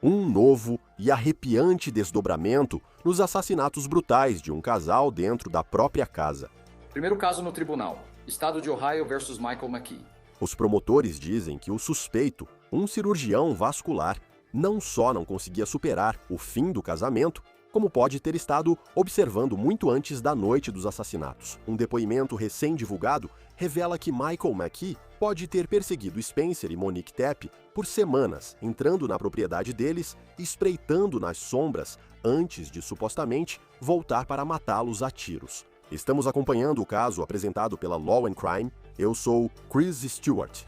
Um novo e arrepiante desdobramento nos assassinatos brutais de um casal dentro da própria casa. Primeiro caso no tribunal. Estado de Ohio versus Michael McKee. Os promotores dizem que o suspeito, um cirurgião vascular, não só não conseguia superar o fim do casamento, como pode ter estado observando muito antes da noite dos assassinatos. Um depoimento recém-divulgado revela que Michael McKee pode ter perseguido Spencer e Monique Tepe por semanas, entrando na propriedade deles e espreitando nas sombras antes de supostamente voltar para matá-los a tiros. Estamos acompanhando o caso apresentado pela Law and Crime. Eu sou Chris Stewart.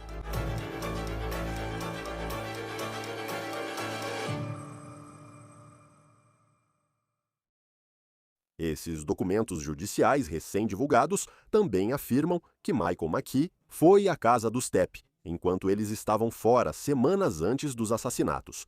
Esses documentos judiciais recém-divulgados também afirmam que Michael McKee foi à casa dos Tepe, enquanto eles estavam fora semanas antes dos assassinatos.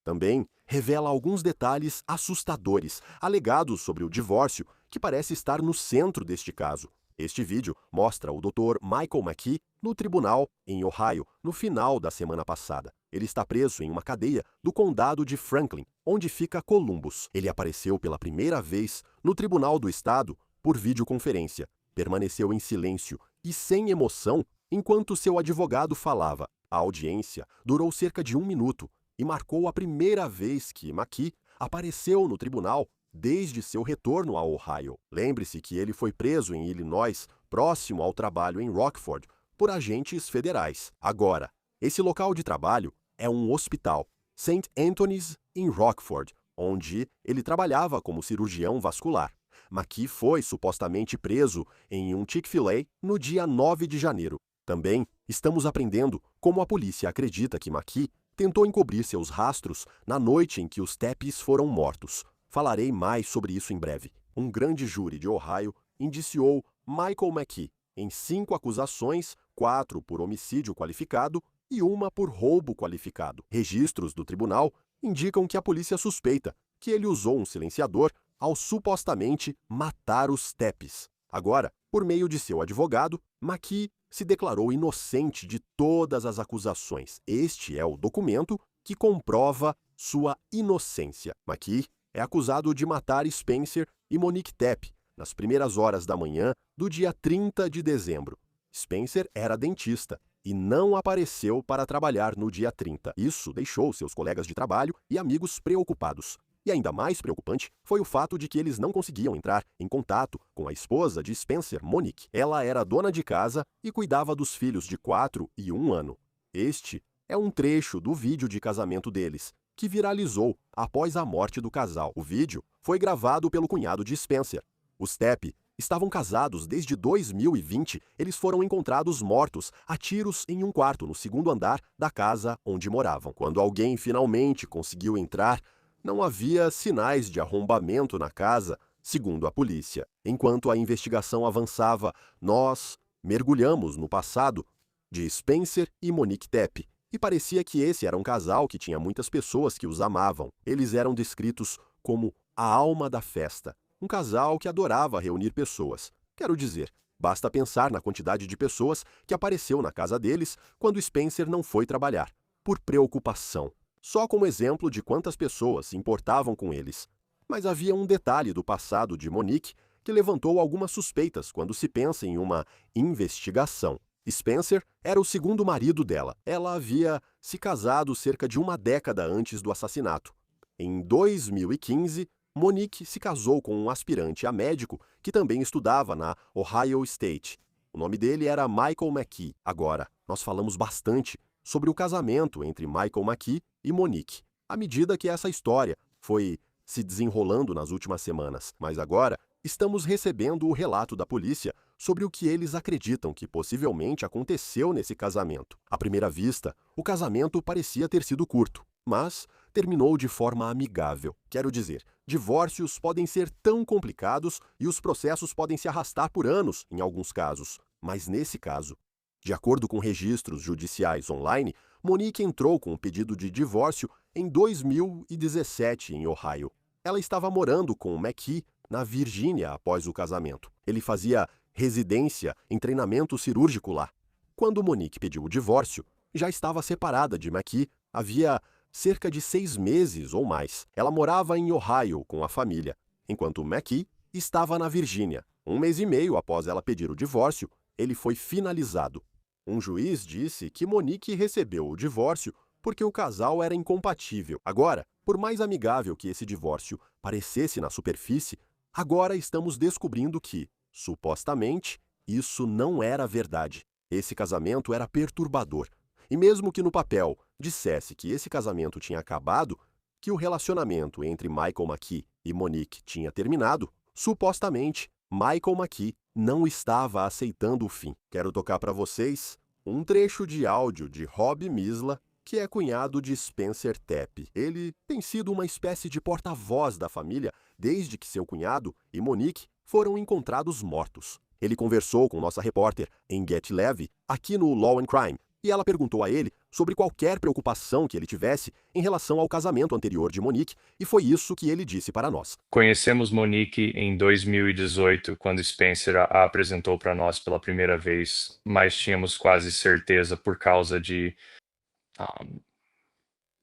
Também revela alguns detalhes assustadores, alegados sobre o divórcio, que parece estar no centro deste caso. Este vídeo mostra o Dr. Michael McKee no tribunal em Ohio, no final da semana passada. Ele está preso em uma cadeia do condado de Franklin, onde fica Columbus. Ele apareceu pela primeira vez no tribunal do estado por videoconferência. Permaneceu em silêncio e sem emoção enquanto seu advogado falava. A audiência durou cerca de 1 minuto e marcou a primeira vez que McKee apareceu no tribunal desde seu retorno a Ohio. Lembre-se que ele foi preso em Illinois, próximo ao trabalho em Rockford, por agentes federais. Agora, esse local de trabalho é um hospital, St. Anthony's, em Rockford, onde ele trabalhava como cirurgião vascular. McKee foi supostamente preso em um Chick-fil-A no dia 9 de janeiro. Também estamos aprendendo como a polícia acredita que McKee tentou encobrir seus rastros na noite em que os Tepes foram mortos. Falarei mais sobre isso em breve. Um grande júri de Ohio indiciou Michael McKee em 5 acusações, 4 por homicídio qualificado e 1 por roubo qualificado. Registros do tribunal indicam que a polícia suspeita que ele usou um silenciador ao supostamente matar os Tepes. Agora, por meio de seu advogado, McKee se declarou inocente de todas as acusações. Este é o documento que comprova sua inocência. McKee é acusado de matar Spencer e Monique Tepe nas primeiras horas da manhã do dia 30 de dezembro. Spencer era dentista e não apareceu para trabalhar no dia 30. Isso deixou seus colegas de trabalho e amigos preocupados. E ainda mais preocupante foi o fato de que eles não conseguiam entrar em contato com a esposa de Spencer, Monique. Ela era dona de casa e cuidava dos filhos de 4 e 1 ano. Este é um trecho do vídeo de casamento deles, que viralizou após a morte do casal. O vídeo foi gravado pelo cunhado de Spencer. Os Tepe estavam casados desde 2020. Eles foram encontrados mortos a tiros em um quarto no 2º andar da casa onde moravam. Quando alguém finalmente conseguiu entrar, não havia sinais de arrombamento na casa, segundo a polícia. Enquanto a investigação avançava, nós mergulhamos no passado de Spencer e Monique Tepe, e parecia que esse era um casal que tinha muitas pessoas que os amavam. Eles eram descritos como a alma da festa, um casal que adorava reunir pessoas. Quero dizer, basta pensar na quantidade de pessoas que apareceu na casa deles quando Spencer não foi trabalhar, por preocupação. Só como exemplo de quantas pessoas se importavam com eles. Mas havia um detalhe do passado de Monique que levantou algumas suspeitas quando se pensa em uma investigação. Spencer era o 2º marido dela. Ela havia se casado cerca de 1 década antes do assassinato. Em 2015, Monique se casou com um aspirante a médico que também estudava na Ohio State. O nome dele era Michael McKee. Agora, nós falamos bastante sobre o casamento entre Michael McKee e Monique, à medida que essa história foi se desenrolando nas últimas semanas. Mas agora, estamos recebendo o relato da polícia sobre o que eles acreditam que possivelmente aconteceu nesse casamento. À primeira vista, o casamento parecia ter sido curto, mas terminou de forma amigável. Quero dizer, divórcios podem ser tão complicados e os processos podem se arrastar por anos em alguns casos. Mas nesse caso, de acordo com registros judiciais online, Monique entrou com um pedido de divórcio em 2017 em Ohio. Ela estava morando com McKee na Virgínia após o casamento. Ele fazia residência em treinamento cirúrgico lá. Quando Monique pediu o divórcio, já estava separada de McKee havia cerca de 6 meses ou mais. Ela morava em Ohio com a família, enquanto McKee estava na Virgínia. 1 mês e meio após ela pedir o divórcio, ele foi finalizado. Um juiz disse que Monique recebeu o divórcio porque o casal era incompatível. Agora, por mais amigável que esse divórcio parecesse na superfície, agora estamos descobrindo que, supostamente, isso não era verdade. Esse casamento era perturbador. E mesmo que no papel dissesse que esse casamento tinha acabado, que o relacionamento entre Michael McKee e Monique tinha terminado, supostamente, Michael McKee não estava aceitando o fim. Quero tocar para vocês um trecho de áudio de Rob Misla, que é cunhado de Spencer Tapp. Ele tem sido uma espécie de porta-voz da família desde que seu cunhado e Monique foram encontrados mortos. Ele conversou com nossa repórter Engette Levy aqui no Law and Crime, e ela perguntou a ele sobre qualquer preocupação que ele tivesse em relação ao casamento anterior de Monique, e foi isso que ele disse para nós. Conhecemos Monique em 2018, quando Spencer a apresentou para nós pela primeira vez, mas tínhamos quase certeza por causa de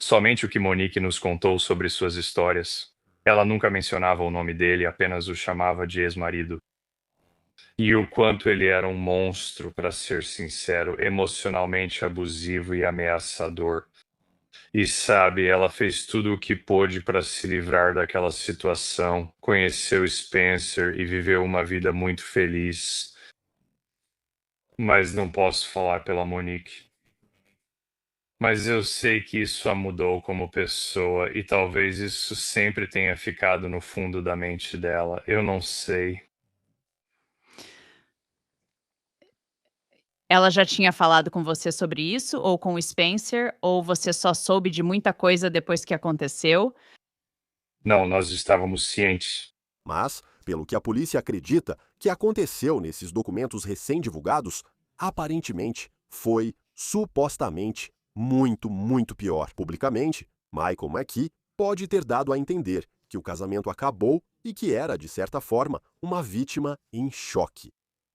somente o que Monique nos contou sobre suas histórias. Ela nunca mencionava o nome dele, apenas o chamava de ex-marido. E o quanto ele era um monstro, para ser sincero, emocionalmente abusivo e ameaçador. E sabe, ela fez tudo o que pôde para se livrar daquela situação, conheceu Spencer e viveu uma vida muito feliz. Mas não posso falar pela Monique. Mas eu sei que isso a mudou como pessoa e talvez isso sempre tenha ficado no fundo da mente dela. Eu não sei. Ela já tinha falado com você sobre isso, ou com o Spencer, ou você só soube de muita coisa depois que aconteceu? Não, nós estávamos cientes. Mas, pelo que a polícia acredita que aconteceu nesses documentos recém-divulgados, aparentemente foi, supostamente, muito pior. Publicamente, Michael McKee pode ter dado a entender que o casamento acabou e que era, de certa forma, uma vítima em choque.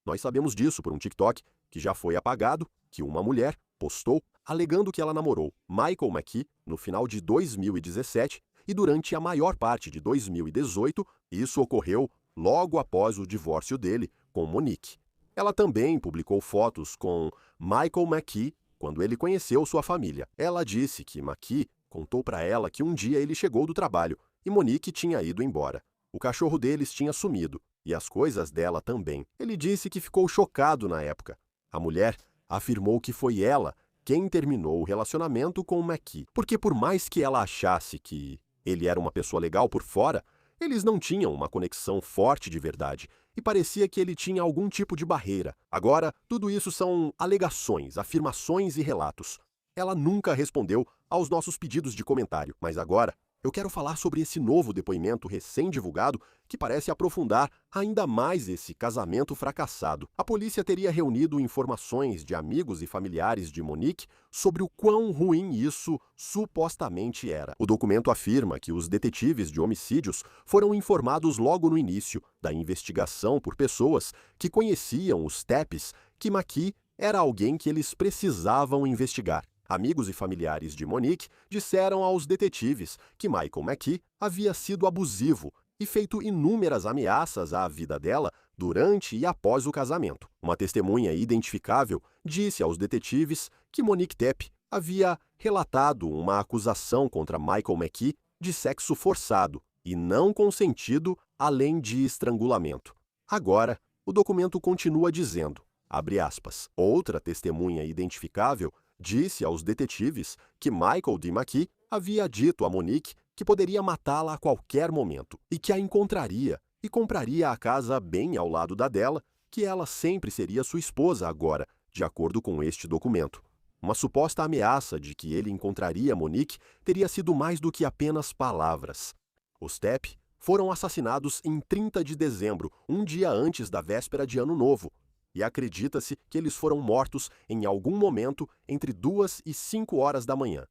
Nós sabemos disso por um TikTok que já foi apagado, que uma mulher postou alegando que ela namorou Michael McKee no final de 2017 e durante a maior parte de 2018, isso ocorreu logo após o divórcio dele com Monique. Ela também publicou fotos com Michael McKee quando ele conheceu sua família. Ela disse que McKee contou para ela que um dia ele chegou do trabalho e Monique tinha ido embora. O cachorro deles tinha sumido e as coisas dela também. Ele disse que ficou chocado na época. A mulher afirmou que foi ela quem terminou o relacionamento com McKee, porque por mais que ela achasse que ele era uma pessoa legal por fora, eles não tinham uma conexão forte de verdade e parecia que ele tinha algum tipo de barreira. Agora, tudo isso são alegações, afirmações e relatos. Ela nunca respondeu aos nossos pedidos de comentário, mas agora eu quero falar sobre esse novo depoimento recém-divulgado que parece aprofundar ainda mais esse casamento fracassado. A polícia teria reunido informações de amigos e familiares de Monique sobre o quão ruim isso supostamente era. O documento afirma que os detetives de homicídios foram informados logo no início da investigação por pessoas que conheciam os Tapps que McKee era alguém que eles precisavam investigar. Amigos e familiares de Monique disseram aos detetives que Michael McKee havia sido abusivo e feito inúmeras ameaças à vida dela durante e após o casamento. Uma testemunha identificável disse aos detetives que Monique Tapp havia relatado uma acusação contra Michael McKee de sexo forçado e não consentido, além de estrangulamento. Agora, o documento continua dizendo, abre aspas, outra testemunha identificável disse aos detetives que Michael D. McKee havia dito a Monique que poderia matá-la a qualquer momento e que a encontraria e compraria a casa bem ao lado da dela, que ela sempre seria sua esposa agora, de acordo com este documento. Uma suposta ameaça de que ele encontraria Monique teria sido mais do que apenas palavras. Os Tapp foram assassinados em 30 de dezembro, um dia antes da véspera de Ano Novo, e acredita-se que eles foram mortos em algum momento entre 2 e 5 horas da manhã.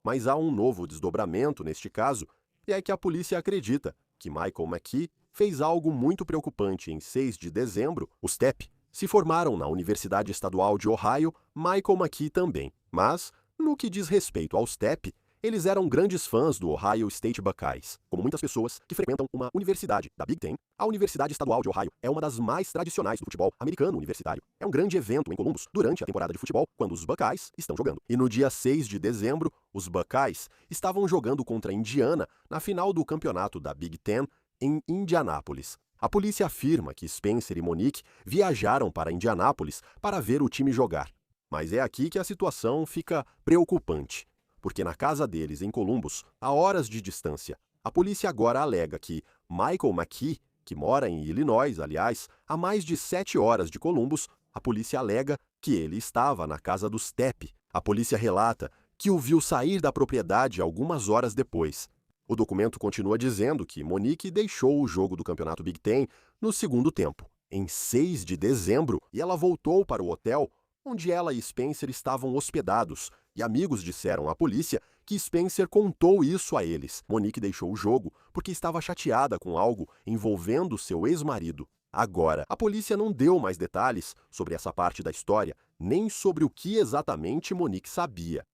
Mas há um novo desdobramento neste caso, e é que a polícia acredita que Michael McKee fez algo muito preocupante em 6 de dezembro. Os Tapp se formaram na Universidade Estadual de Ohio, Michael McKee também. Mas, no que diz respeito aos Tapp, Eles eram grandes fãs do Ohio State Buckeyes. Como muitas pessoas que frequentam uma universidade da Big Ten, a Universidade Estadual de Ohio é uma das mais tradicionais do futebol americano universitário. É um grande evento em Columbus durante a temporada de futebol, quando os Buckeyes estão jogando. E no dia 6 de dezembro, os Buckeyes estavam jogando contra a Indiana na final do campeonato da Big Ten em Indianápolis. A polícia afirma que Spencer e Monique viajaram para Indianápolis para ver o time jogar. Mas é aqui que a situação fica preocupante. Porque na casa deles, em Columbus, a horas de distância, a polícia agora alega que Michael McKee, que mora em Illinois, aliás, a mais de 7 horas de Columbus, a polícia alega que ele estava na casa dos Tepe. A polícia relata que o viu sair da propriedade algumas horas depois. O documento continua dizendo que Monique deixou o jogo do campeonato Big Ten no segundo tempo, em 6 de dezembro, e ela voltou para o hotel onde ela e Spencer estavam hospedados, e amigos disseram à polícia que Spencer contou isso a eles. Monique deixou o jogo porque estava chateada com algo envolvendo seu ex-marido. Agora, a polícia não deu mais detalhes sobre essa parte da história, nem sobre o que exatamente Monique sabia.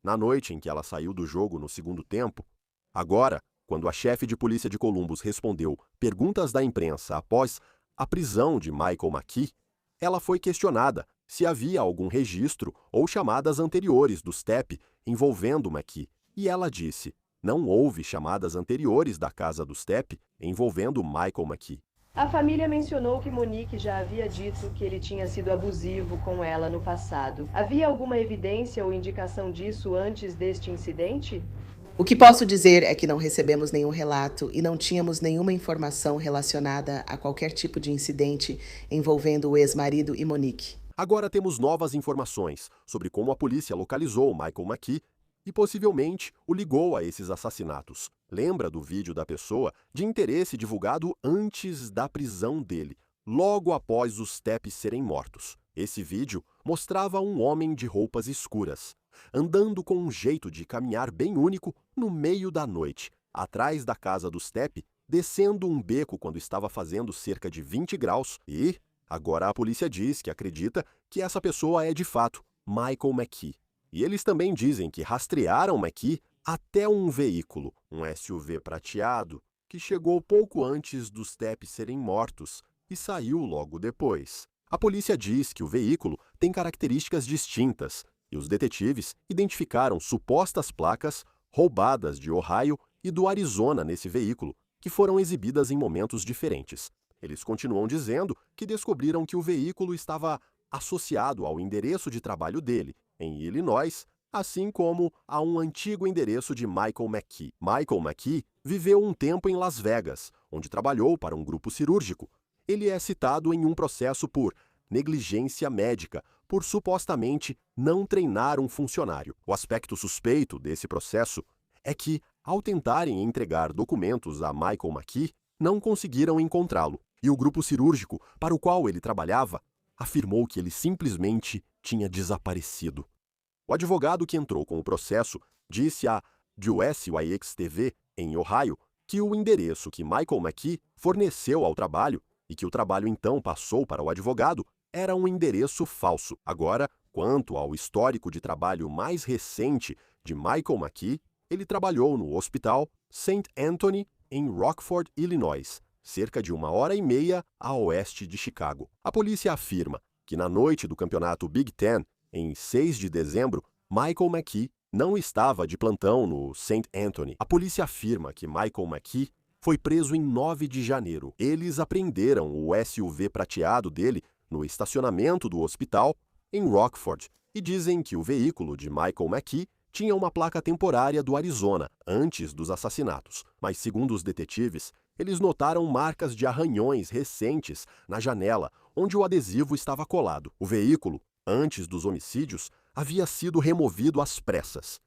Na noite em que ela saiu do jogo no segundo tempo, agora, quando a chefe de polícia de Columbus respondeu perguntas da imprensa após a prisão de Michael McKee, ela foi questionada se havia algum registro ou chamadas anteriores dos Tepe envolvendo McKee, e ela disse: não houve chamadas anteriores da casa dos Tepe envolvendo Michael McKee. A família mencionou que Monique já havia dito que ele tinha sido abusivo com ela no passado. Havia alguma evidência ou indicação disso antes deste incidente? O que posso dizer é que não recebemos nenhum relato e não tínhamos nenhuma informação relacionada a qualquer tipo de incidente envolvendo o ex-marido e Monique. Agora temos novas informações sobre como a polícia localizou Michael McKee e possivelmente o ligou a esses assassinatos. Lembra do vídeo da pessoa de interesse divulgado antes da prisão dele, logo após os Tepe serem mortos. Esse vídeo mostrava um homem de roupas escuras, andando com um jeito de caminhar bem único no meio da noite, atrás da casa dos Tepe, descendo um beco quando estava fazendo cerca de 20 graus e, agora a polícia diz que acredita que essa pessoa é de fato Michael McKee. E eles também dizem que rastrearam McKee até um veículo, um SUV prateado, que chegou pouco antes dos Tepe serem mortos e saiu logo depois. A polícia diz que o veículo tem características distintas e os detetives identificaram supostas placas roubadas de Ohio e do Arizona nesse veículo, que foram exibidas em momentos diferentes. Eles continuam dizendo que descobriram que o veículo estava associado ao endereço de trabalho dele, em Illinois, assim como a um antigo endereço de Michael McKee. Michael McKee viveu um tempo em Las Vegas, onde trabalhou para um grupo cirúrgico. Ele é citado em um processo por negligência médica, por supostamente não treinar um funcionário. O aspecto suspeito desse processo é que, ao tentarem entregar documentos a Michael McKee, não conseguiram encontrá-lo, e o grupo cirúrgico para o qual ele trabalhava afirmou que ele simplesmente tinha desaparecido. O advogado que entrou com o processo disse à WSYX-TV, em Ohio, que o endereço que Michael McKee forneceu ao trabalho e que o trabalho então passou para o advogado era um endereço falso. Agora, quanto ao histórico de trabalho mais recente de Michael McKee, ele trabalhou no Hospital St. Anthony, em Rockford, Illinois, cerca de 1h30 a oeste de Chicago. A polícia afirma que na noite do campeonato Big Ten, em 6 de dezembro, Michael McKee não estava de plantão no St. Anthony. A polícia afirma que Michael McKee foi preso em 9 de janeiro. Eles apreenderam o SUV prateado dele no estacionamento do hospital em Rockford e dizem que o veículo de Michael McKee tinha uma placa temporária do Arizona antes dos assassinatos. Mas, segundo os detetives, eles notaram marcas de arranhões recentes na janela onde o adesivo estava colado. O veículo, antes dos homicídios, havia sido removido às pressas.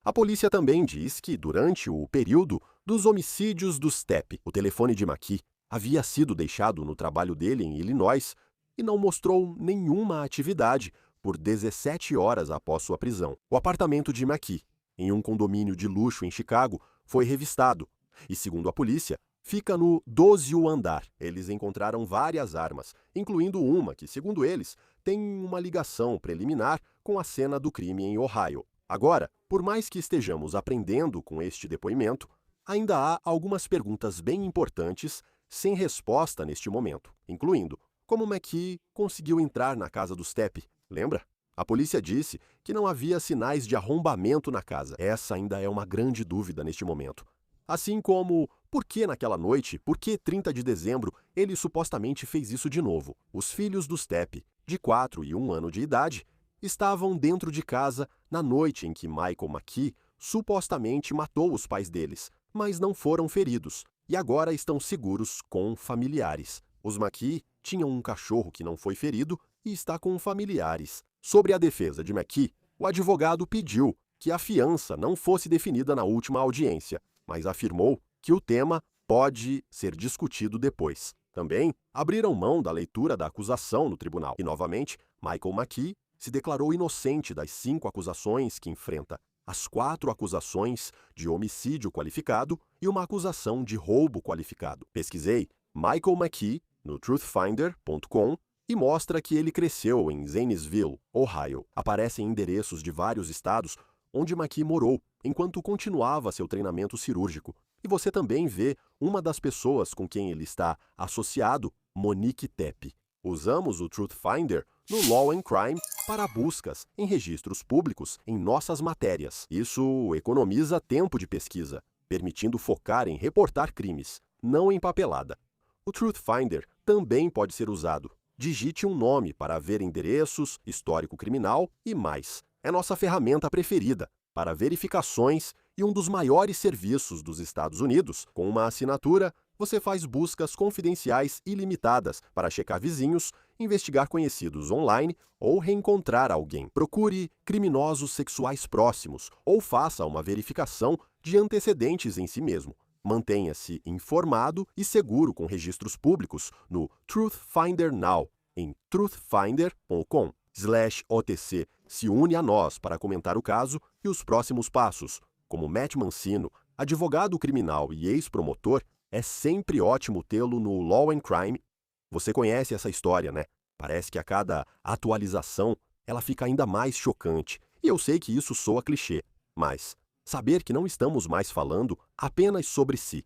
A polícia também diz que, durante o período dos homicídios dos Tepe, o telefone de McKee havia sido deixado no trabalho dele em Illinois e não mostrou nenhuma atividade por 17 horas após sua prisão. O apartamento de McKee, em um condomínio de luxo em Chicago, foi revistado e, segundo a polícia, fica no 12º andar. Eles encontraram várias armas, incluindo uma que, segundo eles, tem uma ligação preliminar com a cena do crime em Ohio. Agora, por mais que estejamos aprendendo com este depoimento, ainda há algumas perguntas bem importantes sem resposta neste momento, incluindo como McKee conseguiu entrar na casa do Stepp, lembra? A polícia disse que não havia sinais de arrombamento na casa. Essa ainda é uma grande dúvida neste momento. Assim como, por que naquela noite, por que 30 de dezembro, ele supostamente fez isso de novo? Os filhos do Stepp, de 4 e 1 ano de idade, estavam dentro de casa na noite em que Michael McKee supostamente matou os pais deles, mas não foram feridos, e agora estão seguros com familiares. Os McKee tinham um cachorro que não foi ferido e está com familiares. Sobre a defesa de McKee, o advogado pediu que a fiança não fosse definida na última audiência, mas afirmou que o tema pode ser discutido depois. Também abriram mão da leitura da acusação no tribunal. E, novamente, Michael McKee se declarou inocente das 5 acusações que enfrenta. As 4 acusações de homicídio qualificado e uma acusação de roubo qualificado. Pesquisei Michael McKee no truthfinder.com e mostra que ele cresceu em Zanesville, Ohio. Aparecem endereços de vários estados onde McKee morou enquanto continuava seu treinamento cirúrgico. E você também vê uma das pessoas com quem ele está associado, Monique Tepe. Usamos o Truth Finder no Law and Crime para buscas em registros públicos em nossas matérias. Isso economiza tempo de pesquisa, permitindo focar em reportar crimes, não em papelada. O Truth Finder também pode ser usado. Digite um nome para ver endereços, histórico criminal e mais. É nossa ferramenta preferida para verificações e um dos maiores serviços dos Estados Unidos. Com uma assinatura, você faz buscas confidenciais ilimitadas para checar vizinhos, investigar conhecidos online ou reencontrar alguém. Procure criminosos sexuais próximos ou faça uma verificação de antecedentes em si mesmo. Mantenha-se informado e seguro com registros públicos no Truth Finder Now, em truthfinder.com/OTC. Se une a nós para comentar o caso e os próximos passos. Como Matt Mancino, advogado criminal e ex-promotor, é sempre ótimo tê-lo no Law and Crime. Você conhece essa história, né? Parece que a cada atualização ela fica ainda mais chocante. E eu sei que isso soa clichê, mas saber que não estamos mais falando apenas sobre si.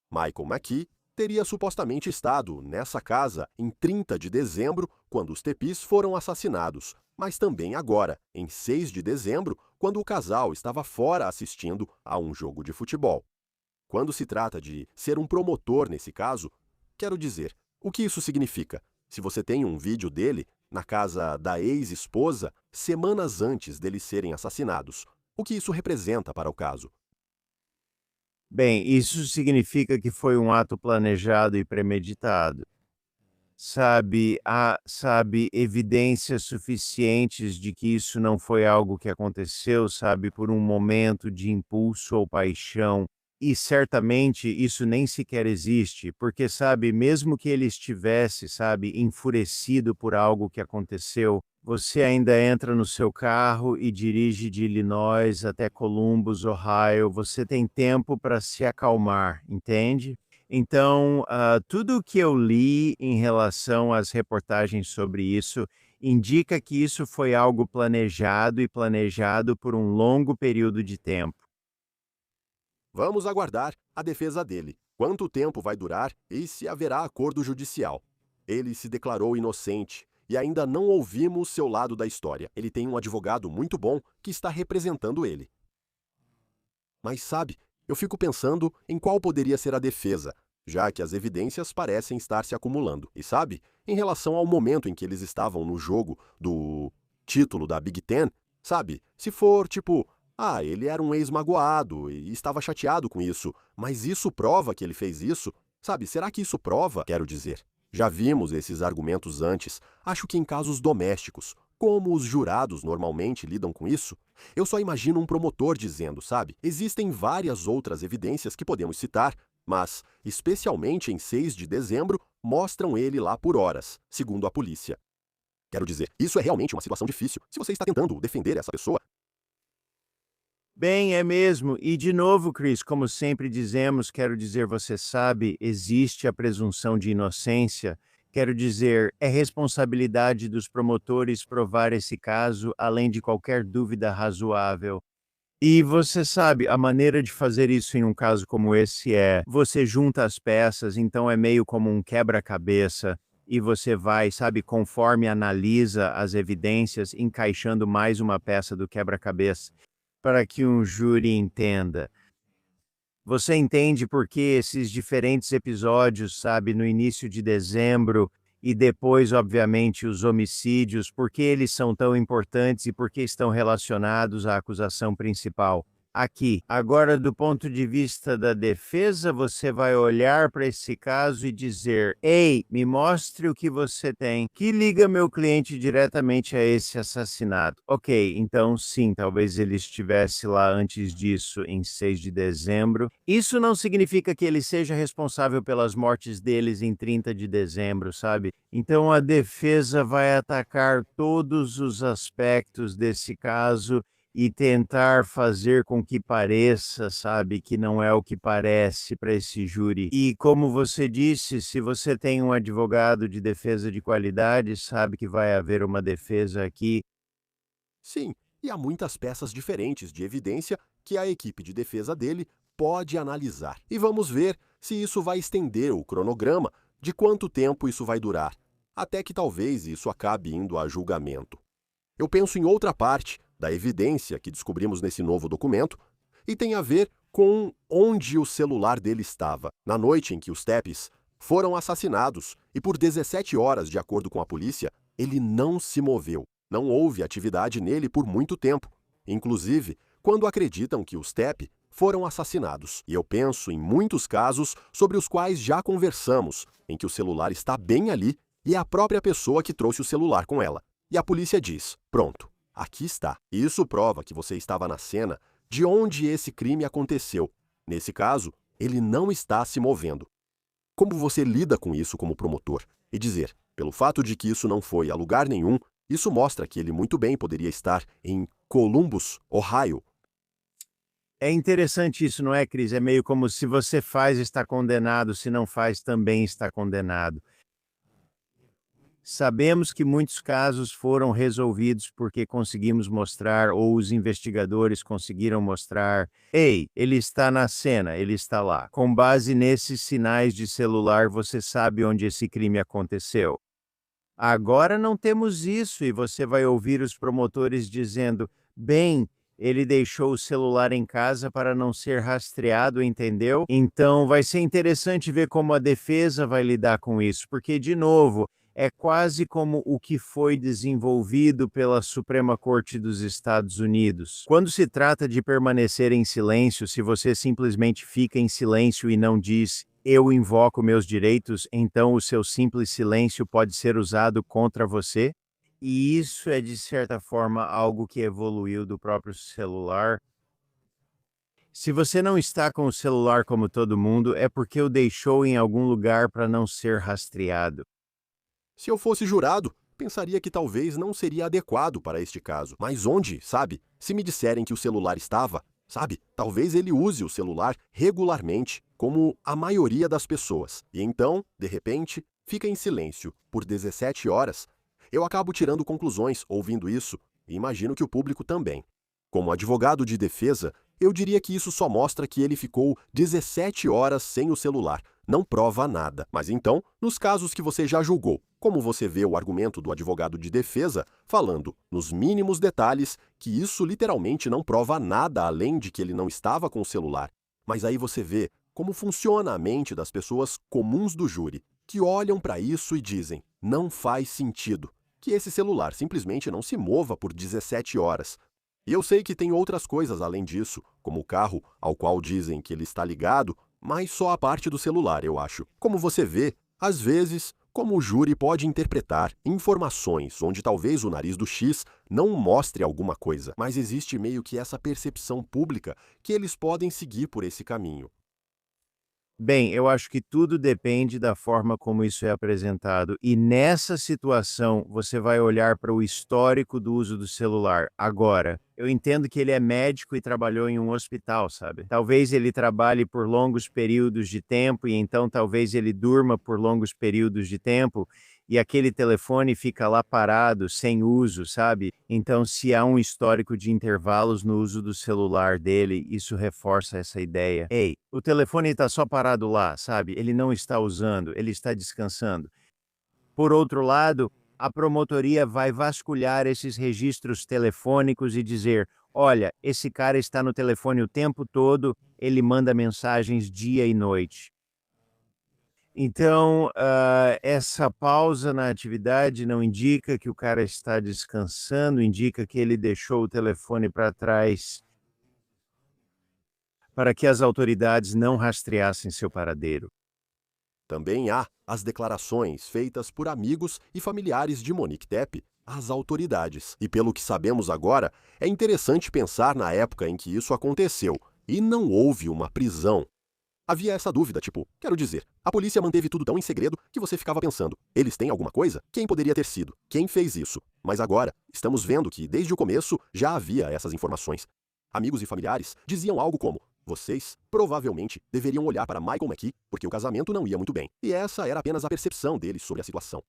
Michael McKee teria supostamente estado nessa casa em 30 de dezembro, quando os Teppis foram assassinados, mas também agora, em 6 de dezembro, quando o casal estava fora assistindo a um jogo de futebol. Quando se trata de ser um promotor nesse caso, quero dizer, o que isso significa? Se você tem um vídeo dele na casa da ex-esposa, semanas antes deles serem assassinados, o que isso representa para o caso? Bem, isso significa que foi um ato planejado e premeditado. Há evidências suficientes de que isso não foi algo que aconteceu, por um momento de impulso ou paixão. E certamente isso nem sequer existe, porque, mesmo que ele estivesse, enfurecido por algo que aconteceu, você ainda entra no seu carro e dirige de Illinois até Columbus, Ohio. Você tem tempo para se acalmar, entende? Então, tudo o que eu li em relação às reportagens sobre isso indica que isso foi algo planejado e planejado por um longo período de tempo. Vamos aguardar a defesa dele. Quanto tempo vai durar e se haverá acordo judicial? Ele se declarou inocente e ainda não ouvimos seu lado da história. Ele tem um advogado muito bom que está representando ele. Mas eu fico pensando em qual poderia ser a defesa, já que as evidências parecem estar se acumulando. E em relação ao momento em que eles estavam no jogo do título da Big Ten, se for ele era um ex-magoado e estava chateado com isso, mas isso prova que ele fez isso? Será que isso prova? Quero dizer, já vimos esses argumentos antes, acho que em casos domésticos. Como os jurados normalmente lidam com isso? Eu só imagino um promotor dizendo, existem várias outras evidências que podemos citar, mas, especialmente em 6 de dezembro, mostram ele lá por horas, segundo a polícia. Quero dizer, isso é realmente uma situação difícil. Se você está tentando defender essa pessoa... Bem, é mesmo. E de novo, Chris, como sempre dizemos, quero dizer, você existe a presunção de inocência Quero dizer, é responsabilidade dos promotores provar esse caso além de qualquer dúvida razoável. E você sabe, a maneira de fazer isso em um caso como esse é, você junta as peças, então é meio como um quebra-cabeça, e você vai, sabe, conforme analisa as evidências, encaixando mais uma peça do quebra-cabeça, para que um júri entenda. Você entende por que esses diferentes episódios, sabe, no início de dezembro e depois, obviamente, os homicídios, por que eles são tão importantes e por que estão relacionados à acusação principal? Aqui, agora, do ponto de vista da defesa, você vai olhar para esse caso e dizer: Ei, me mostre o que você tem, que liga meu cliente diretamente a esse assassinato. Ok, então sim, talvez ele estivesse lá antes disso, em 6 de dezembro. Isso não significa que ele seja responsável pelas mortes deles em 30 de dezembro, sabe? Então a defesa vai atacar todos os aspectos desse caso e tentar fazer com que pareça, sabe, que não é o que parece para esse júri. E como você disse, se você tem um advogado de defesa de qualidade, sabe que vai haver uma defesa aqui. Sim, e há muitas peças diferentes de evidência que a equipe de defesa dele pode analisar. E vamos ver se isso vai estender o cronograma de quanto tempo isso vai durar, até que talvez isso acabe indo a julgamento. Eu penso em outra parte da evidência que descobrimos nesse novo documento e tem a ver com onde o celular dele estava na noite em que os Teppes foram assassinados e por 17 horas, de acordo com a polícia, ele não se moveu. Não houve atividade nele por muito tempo, inclusive quando acreditam que os Tepp foram assassinados. E eu penso em muitos casos sobre os quais já conversamos, em que o celular está bem ali e é a própria pessoa que trouxe o celular com ela. E a polícia diz: pronto, aqui está. Isso prova que você estava na cena de onde esse crime aconteceu. Nesse caso, ele não está se movendo. Como você lida com isso como promotor? E dizer, pelo fato de que isso não foi a lugar nenhum, isso mostra que ele muito bem poderia estar em Columbus, Ohio. É interessante isso, não é, Cris? É meio como se você faz, está condenado, se não faz, também está condenado. Sabemos que muitos casos foram resolvidos porque conseguimos mostrar, ou os investigadores conseguiram mostrar, ei, ele está na cena, ele está lá. Com base nesses sinais de celular, você sabe onde esse crime aconteceu. Agora não temos isso e você vai ouvir os promotores dizendo: bem, ele deixou o celular em casa para não ser rastreado, entendeu? Então vai ser interessante ver como a defesa vai lidar com isso, porque, de novo, é quase como o que foi desenvolvido pela Suprema Corte dos Estados Unidos. Quando se trata de permanecer em silêncio, se você simplesmente fica em silêncio e não diz: eu invoco meus direitos, então o seu simples silêncio pode ser usado contra você. E isso é, de certa forma, algo que evoluiu do próprio celular. Se você não está com o celular como todo mundo, é porque o deixou em algum lugar para não ser rastreado. Se eu fosse jurado, pensaria que talvez não seria adequado para este caso. Mas onde, sabe? Se me disserem que o celular estava, sabe? Talvez ele use o celular regularmente, como a maioria das pessoas. E então, de repente, fica em silêncio por 17 horas. Eu acabo tirando conclusões ouvindo isso, e imagino que o público também. Como advogado de defesa, eu diria que isso só mostra que ele ficou 17 horas sem o celular. Não prova nada. Mas então, nos casos que você já julgou, como você vê o argumento do advogado de defesa falando, nos mínimos detalhes, que isso literalmente não prova nada além de que ele não estava com o celular. Mas aí você vê como funciona a mente das pessoas comuns do júri, que olham para isso e dizem: não faz sentido que esse celular simplesmente não se mova por 17 horas. E eu sei que tem outras coisas além disso, como o carro ao qual dizem que ele está ligado, mas só a parte do celular, eu acho. Como você vê, às vezes, como o júri pode interpretar informações onde talvez o nariz do X não mostre alguma coisa, mas existe meio que essa percepção pública que eles podem seguir por esse caminho. Bem, eu acho que tudo depende da forma como isso é apresentado. E nessa situação, você vai olhar para o histórico do uso do celular. Agora, eu entendo que ele é médico e trabalhou em um hospital, sabe? Talvez ele trabalhe por longos períodos de tempo e então talvez ele durma por longos períodos de tempo e aquele telefone fica lá parado, sem uso, sabe? Então, se há um histórico de intervalos no uso do celular dele, isso reforça essa ideia. Ei, o telefone está só parado lá, sabe? Ele não está usando, ele está descansando. Por outro lado, a promotoria vai vasculhar esses registros telefônicos e dizer: olha, esse cara está no telefone o tempo todo, ele manda mensagens dia e noite. Então, essa pausa na atividade não indica que o cara está descansando, indica que ele deixou o telefone para trás para que as autoridades não rastreassem seu paradeiro. Também há as declarações feitas por amigos e familiares de Monique Tepe às autoridades. E pelo que sabemos agora, é interessante pensar na época em que isso aconteceu e não houve uma prisão. Havia essa dúvida, tipo, quero dizer, a polícia manteve tudo tão em segredo que você ficava pensando, eles têm alguma coisa? Quem poderia ter sido? Quem fez isso? Mas agora, estamos vendo que desde o começo já havia essas informações. Amigos e familiares diziam algo como: vocês provavelmente deveriam olhar para Michael McKee porque o casamento não ia muito bem. E essa era apenas a percepção deles sobre a situação.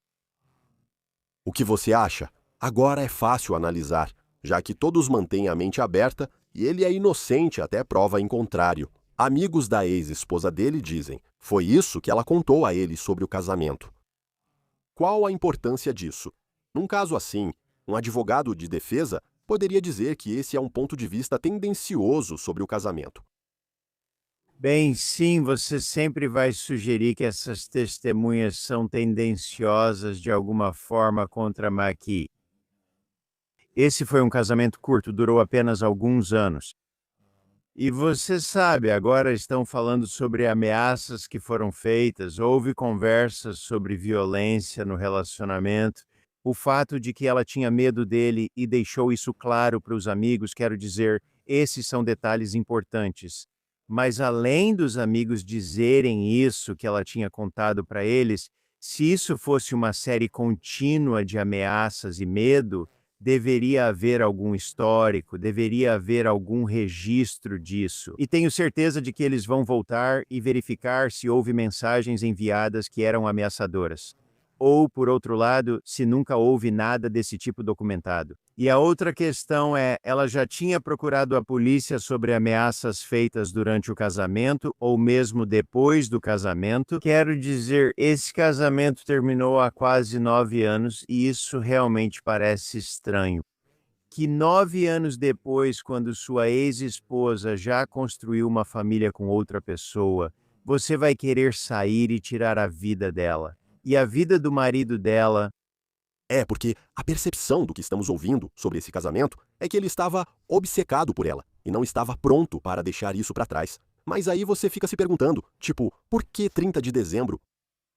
O que você acha? Agora é fácil analisar, já que todos mantêm a mente aberta e ele é inocente até prova em contrário. Amigos da ex-esposa dele dizem: foi isso que ela contou a ele sobre o casamento. Qual a importância disso? Num caso assim, um advogado de defesa poderia dizer que esse é um ponto de vista tendencioso sobre o casamento. Bem, sim, você sempre vai sugerir que essas testemunhas são tendenciosas de alguma forma contra Maqui. Esse foi um casamento curto, durou apenas alguns anos. E você sabe, agora estão falando sobre ameaças que foram feitas, houve conversas sobre violência no relacionamento, o fato de que ela tinha medo dele e deixou isso claro para os amigos, quero dizer, esses são detalhes importantes. Mas além dos amigos dizerem isso que ela tinha contado para eles, se isso fosse uma série contínua de ameaças e medo, deveria haver algum histórico, deveria haver algum registro disso. E tenho certeza de que eles vão voltar e verificar se houve mensagens enviadas que eram ameaçadoras. Ou, por outro lado, se nunca houve nada desse tipo documentado. E a outra questão é, ela já tinha procurado a polícia sobre ameaças feitas durante o casamento ou mesmo depois do casamento? Quero dizer, esse casamento terminou há quase 9 anos e isso realmente parece estranho. Que 9 anos depois, quando sua ex-esposa já construiu uma família com outra pessoa, você vai querer sair e tirar a vida dela. E a vida do marido dela. É porque a percepção do que estamos ouvindo sobre esse casamento é que ele estava obcecado por ela e não estava pronto para deixar isso para trás. Mas aí você fica se perguntando, tipo, por que 30 de dezembro?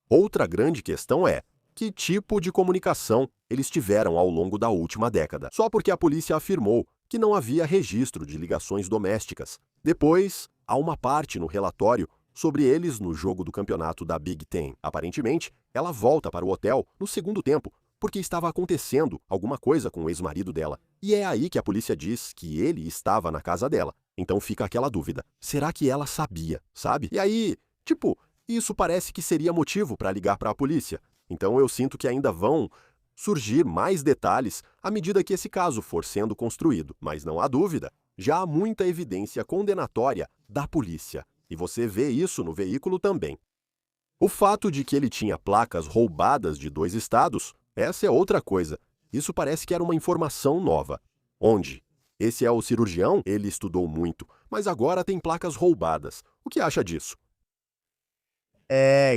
Outra grande questão é, que tipo de comunicação eles tiveram ao longo da última década? Só porque a polícia afirmou que não havia registro de ligações domésticas. Depois, há uma parte no relatório sobre eles no jogo do campeonato da Big Ten. Aparentemente, ela volta para o hotel no segundo tempo, porque estava acontecendo alguma coisa com o ex-marido dela. E é aí que a polícia diz que ele estava na casa dela. Então fica aquela dúvida. Será que ela sabia, sabe? E aí, tipo, isso parece que seria motivo para ligar para a polícia. Então eu sinto que ainda vão surgir mais detalhes à medida que esse caso for sendo construído. Mas não há dúvida, já há muita evidência condenatória da polícia. E você vê isso no veículo também. O fato de que ele tinha placas roubadas de 2 estados, essa é outra coisa. Isso parece que era uma informação nova. Onde? Esse é o cirurgião? Ele estudou muito, mas agora tem placas roubadas. O que acha disso?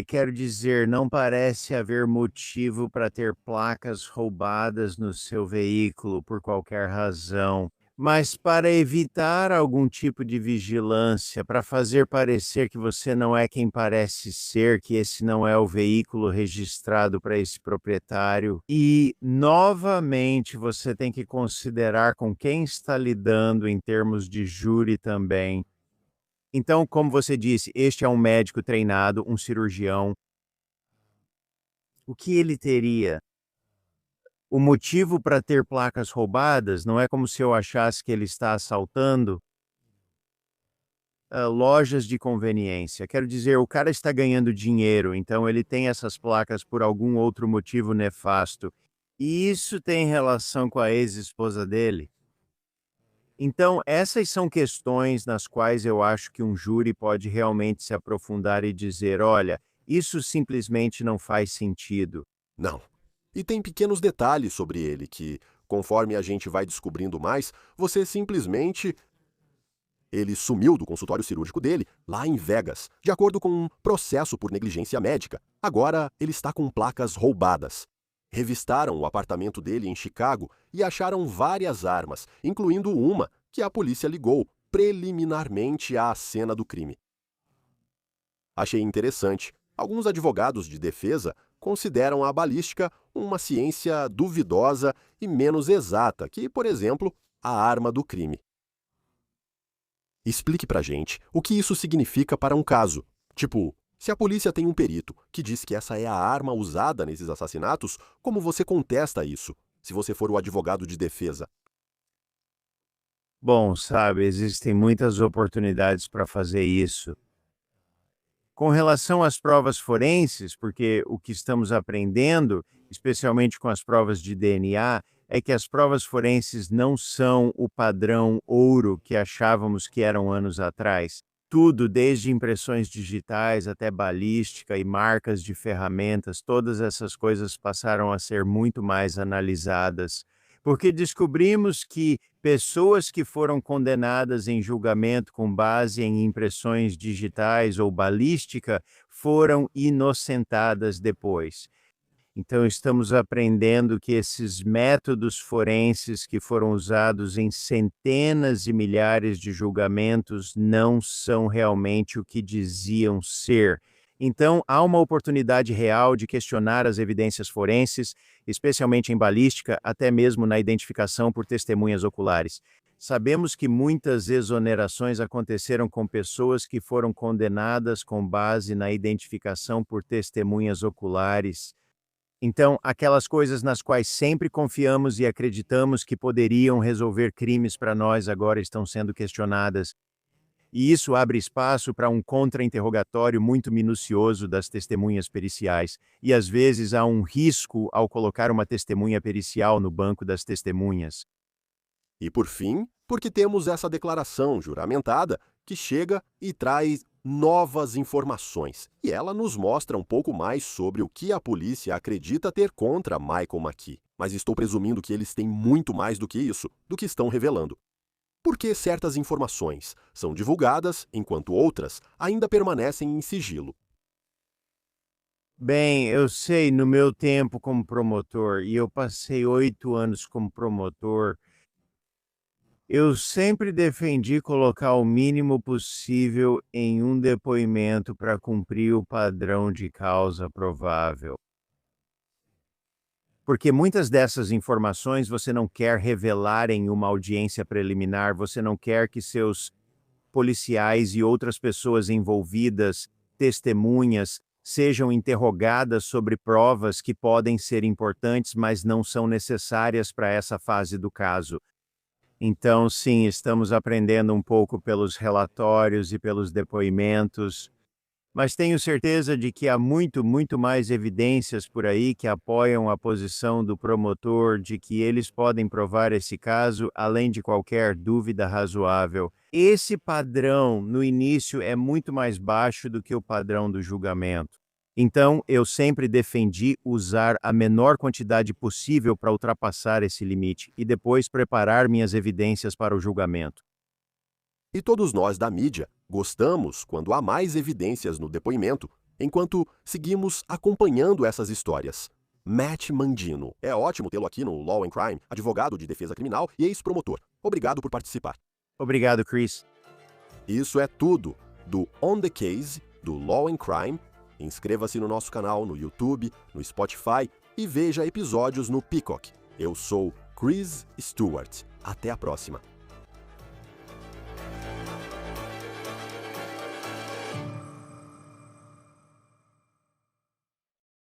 Quero dizer, não parece haver motivo para ter placas roubadas no seu veículo por qualquer razão. Mas para evitar algum tipo de vigilância, para fazer parecer que você não é quem parece ser, que esse não é o veículo registrado para esse proprietário. E, novamente, você tem que considerar com quem está lidando em termos de júri também. Então, como você disse, este é um médico treinado, um cirurgião. O que ele teria? O motivo para ter placas roubadas não é como se eu achasse que ele está assaltando lojas de conveniência. Quero dizer, o cara está ganhando dinheiro, então ele tem essas placas por algum outro motivo nefasto. E isso tem relação com a ex-esposa dele. Então, essas são questões nas quais eu acho que um júri pode realmente se aprofundar e dizer: olha, isso simplesmente não faz sentido. Não. E tem pequenos detalhes sobre ele que, conforme a gente vai descobrindo mais, você simplesmente... Ele sumiu do consultório cirúrgico dele, lá em Vegas, de acordo com um processo por negligência médica. Agora, ele está com placas roubadas. Revistaram o apartamento dele em Chicago e acharam várias armas, incluindo uma que a polícia ligou preliminarmente à cena do crime. Achei interessante. Alguns advogados de defesa consideram a balística uma ciência duvidosa e menos exata que, por exemplo, a arma do crime. Explique pra gente o que isso significa para um caso. Tipo, se a polícia tem um perito que diz que essa é a arma usada nesses assassinatos, como você contesta isso, se você for o advogado de defesa? Bom, sabe, existem muitas oportunidades para fazer isso. Com relação às provas forenses, porque o que estamos aprendendo, especialmente com as provas de DNA, é que as provas forenses não são o padrão ouro que achávamos que eram anos atrás. Tudo, desde impressões digitais até balística e marcas de ferramentas, todas essas coisas passaram a ser muito mais analisadas, porque descobrimos que pessoas que foram condenadas em julgamento com base em impressões digitais ou balística foram inocentadas depois. Então, estamos aprendendo que esses métodos forenses que foram usados em centenas e milhares de julgamentos não são realmente o que diziam ser. Então, há uma oportunidade real de questionar as evidências forenses, especialmente em balística, até mesmo na identificação por testemunhas oculares. Sabemos que muitas exonerações aconteceram com pessoas que foram condenadas com base na identificação por testemunhas oculares. Então, aquelas coisas nas quais sempre confiamos e acreditamos que poderiam resolver crimes para nós agora estão sendo questionadas. E isso abre espaço para um contra-interrogatório muito minucioso das testemunhas periciais. E às vezes há um risco ao colocar uma testemunha pericial no banco das testemunhas. E por fim, porque temos essa declaração juramentada que chega e traz novas informações. E ela nos mostra um pouco mais sobre o que a polícia acredita ter contra Michael McKee. Mas estou presumindo que eles têm muito mais do que isso, do que estão revelando. Por que certas informações são divulgadas, enquanto outras ainda permanecem em sigilo? Bem, eu sei, no meu tempo como promotor, e eu passei 8 anos como promotor, eu sempre defendi colocar o mínimo possível em um depoimento para cumprir o padrão de causa provável. Porque muitas dessas informações você não quer revelar em uma audiência preliminar, você não quer que seus policiais e outras pessoas envolvidas, testemunhas, sejam interrogadas sobre provas que podem ser importantes, mas não são necessárias para essa fase do caso. Então, sim, estamos aprendendo um pouco pelos relatórios e pelos depoimentos, mas tenho certeza de que há muito mais evidências por aí que apoiam a posição do promotor de que eles podem provar esse caso além de qualquer dúvida razoável. Esse padrão, no início, é muito mais baixo do que o padrão do julgamento. Então, eu sempre defendi usar a menor quantidade possível para ultrapassar esse limite e depois preparar minhas evidências para o julgamento. E todos nós da mídia gostamos quando há mais evidências no depoimento, enquanto seguimos acompanhando essas histórias. Matt Mandino. É ótimo tê-lo aqui no Law and Crime, advogado de defesa criminal e ex-promotor. Obrigado por participar. Obrigado, Chris. Isso é tudo do On the Case, do Law and Crime. Inscreva-se no nosso canal no YouTube, no Spotify e veja episódios no Peacock. Eu sou Chris Stewart. Até a próxima.